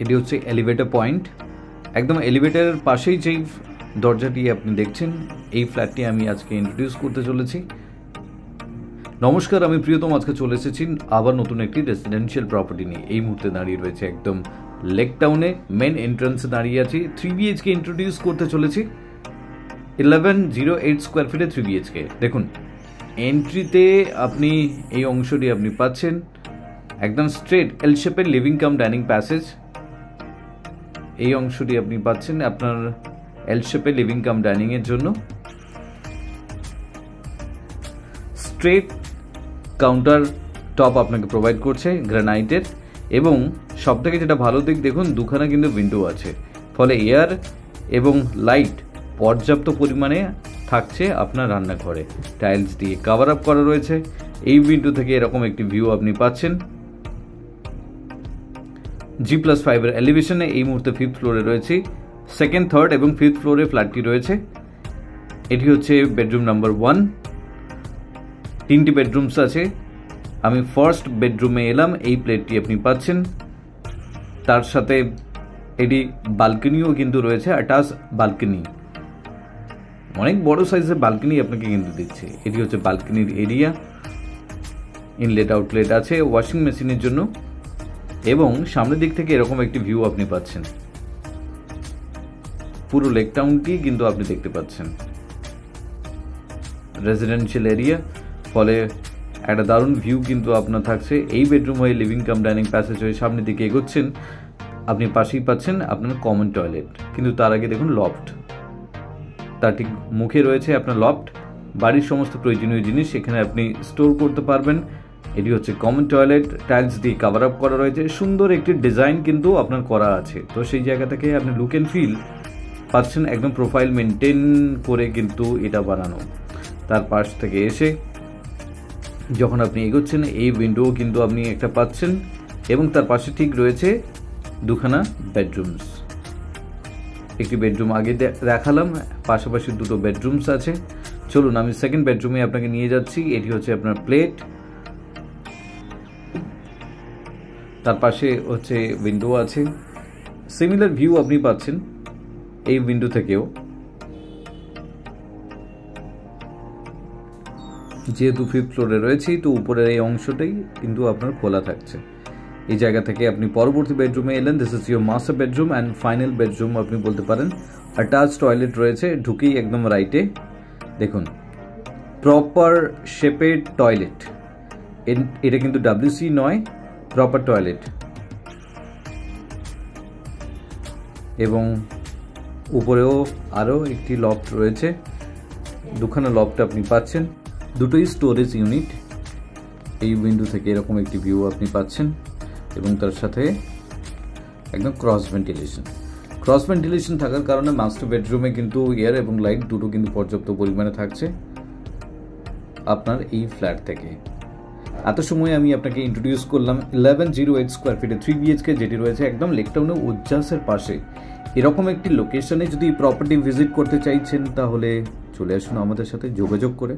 এটি হচ্ছে elevator point. একদম এলিভেটরের পাশেই যেই দরজাটি আপনি দেখছেন, এই ফ্ল্যাটটি আমি আজকে ইন্ট্রোডিউস করতে চলেছি। নমস্কার, আমি প্রিয়তম। আজকে চলে এসেছি আবার নতুন একটি রেসিডেন্সিয়াল প্রপার্টি নিয়ে। এই মুহূর্তে দাঁড়িয়ে রয়েছে একদম লেক টাউনে, মেন এন্ট্রান্সে দাঁড়িয়ে আছি। 3 BHK ইন্ট্রোডিউস করতে চলেছি। 1108 স্কোয়ার ফিটে 3 BHK। দেখুন, এন্ট্রিতে আপনি এই অংশটি আপনি পাচ্ছেন একদম স্ট্রেট এল শেপের লিভিং কাম ডাইনিং প্যাসেজ। এই অংশটি আপনি পাচ্ছেন আপনার এল শেপের লিভিং কাম ডাইনিং এর জন্য। স্ট্রেট কাউন্টার টপ আপনাকে প্রোভাইড করছে গ্রানাইটের, এবং সব থেকে যেটা ভালো দিক, দেখুন দুখানা কিন্তু উইন্ডো আছে, ফলে এয়ার এবং লাইট পর্যাপ্ত পরিমাণে থাকছে আপনার রান্নাঘরে। টাইলস দিয়ে কভার আপ করা রয়েছে। এই উইন্ডো থেকে এরকম একটি ভিউ আপনি পাচ্ছেন। G+5 এর এলিভেশনে এই মুহূর্তে 5th ফ্লোরে রয়েছে। 2nd, 3rd এবং 5th ফ্লোরে ফ্ল্যাটটি রয়েছে। এটি হচ্ছে বেডরুম নাম্বার 1। 3টি বেডরুমস আছে। আমি ফার্স্ট বেডরুমে এলাম। এই প্লেটটি আপনি পাচ্ছেন। তার সাথে এটি বালকনিও কিন্তু রয়েছে, অ্যাটাচ বালকনি। অনেক বড় সাইজের বালকনি আপনাকে কিন্তু দিচ্ছে। এটি হচ্ছে বালকনির এরিয়া। ইনলেট আউটলেট আছে ওয়াশিং মেশিনের জন্য, এবং সামনের দিক থেকে এরকম একটি ভিউ আপনি পাচ্ছেন। পুরো লেক টাউনটি কিন্তু আপনি দেখতে পাচ্ছেন। রেসিডেন্সিয়াল এরিয়া, ফলে একটা দারুণ ভিউ কিন্তু আপনার থাকছে। এই বেডরুম হয়ে লিভিং কাম ডাইনিং প্যাসেজ হয়ে সামনের দিকে এগোচ্ছেন, আপনি পাশেই পাচ্ছেন আপনার কমন টয়লেট। কিন্তু তার আগে দেখুন লফট, তার ঠিক মুখে রয়েছে আপনার লফট। বাড়ির সমস্ত প্রয়োজনীয় জিনিস সেখানে আপনি স্টোর করতে পারবেন। এটি হচ্ছে কমন টয়লেট, টাইলস দিয়ে কভার আপ করা রয়েছে। সুন্দর একটি ডিজাইন কিন্তু আপনার করা আছে, তো সেই জায়গা থেকে আপনি লুক অ্যান্ড ফিল পাচ্ছেন। একদম প্রোফাইল মেনটেন করে কিন্তু এটা বানানো। তার পাশ থেকে এসে যখন আপনি এগোচ্ছেন, এই উইন্ডো কিন্তু আপনি একটা পাচ্ছেন, এবং তার পাশে ঠিক রয়েছে দুখানা বেডরুমস। একটি বেডরুম আগে দেখালাম, পাশাপাশি দুটো বেডরুমস আছে। চলুন আমি 2nd বেডরুমে আপনাকে নিয়ে যাচ্ছি। এটি হচ্ছে আপনার প্লেট, তার পাশে হচ্ছে উইন্ডো আছে। সিমিলার ভিউ আপনি পাচ্ছেন এই উইন্ডো থেকেও। যেহেতু 5th ফ্লোরে রয়েছে, তো উপরের এই অংশটাই কিন্তু আপনার খোলা থাকছে। এই জায়গা থেকে আপনি পরবর্তী বেডরুমে এলেন। This is your master bedroom and final bedroom আপনি বলতে পারেন। অ্যাটাচ টয়লেট রয়েছে ঢুকেই একদম রাইটে। দেখুন, প্রপার শেপের টয়লেট। এটা কিন্তু WC নয়, প্রপার টয়লেট। এবং উপরেও আরও একটি লফট রয়েছে। দুখানা লফট আপনি পাচ্ছেন, দুটোই স্টোরেজ ইউনিট। এই উইন্ডো থেকে এরকম একটি ভিউ আপনি পাচ্ছেন, এবং তার সাথে একদম ক্রস ভেন্টিলেশন থাকার কারণে মাস্টার বেডরুমে কিন্তু এয়ার এবং লাইট দুটো কিন্তু পর্যাপ্ত পরিমাণে থাকছে আপনার এই ফ্ল্যাট থেকে। এত সময় আমি আপনাকে ইন্ট্রোডিউস করলাম 1108 স্কোয়ার ফিটে 3 BHK, যেটি রয়েছে একদম লেক টাউনে উজ্জাসের পাশে। এরকম একটি লোকেশনে যদি প্রপার্টি ভিজিট করতে চাইছেন, তাহলে চলে আসুন আমাদের সাথে যোগাযোগ করে।